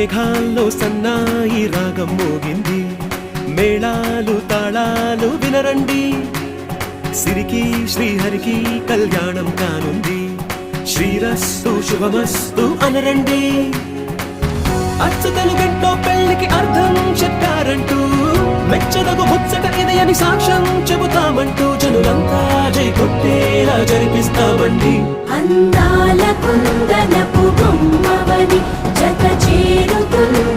మేఘాల్లో సన్నాయి రాగం మోగింది, మేళాలు తాళాలు వినరండి. సిరికి శ్రీహరికి కళ్యాణం కానుంది, శ్రీరస్తు శుభమస్తు అనరండి. అచ్చతలు గంటో పెళ్లికి అర్థం చెప్పారంటూ, మెచ్చదగు ముచ్చట ఇది అని సాక్ష్యం చెబుతామంటూ, జనులంతా జై కొట్టేలా జరిపిస్తామండి. అందాల కుందనపు బొమ్మవని జత చేరుతున్న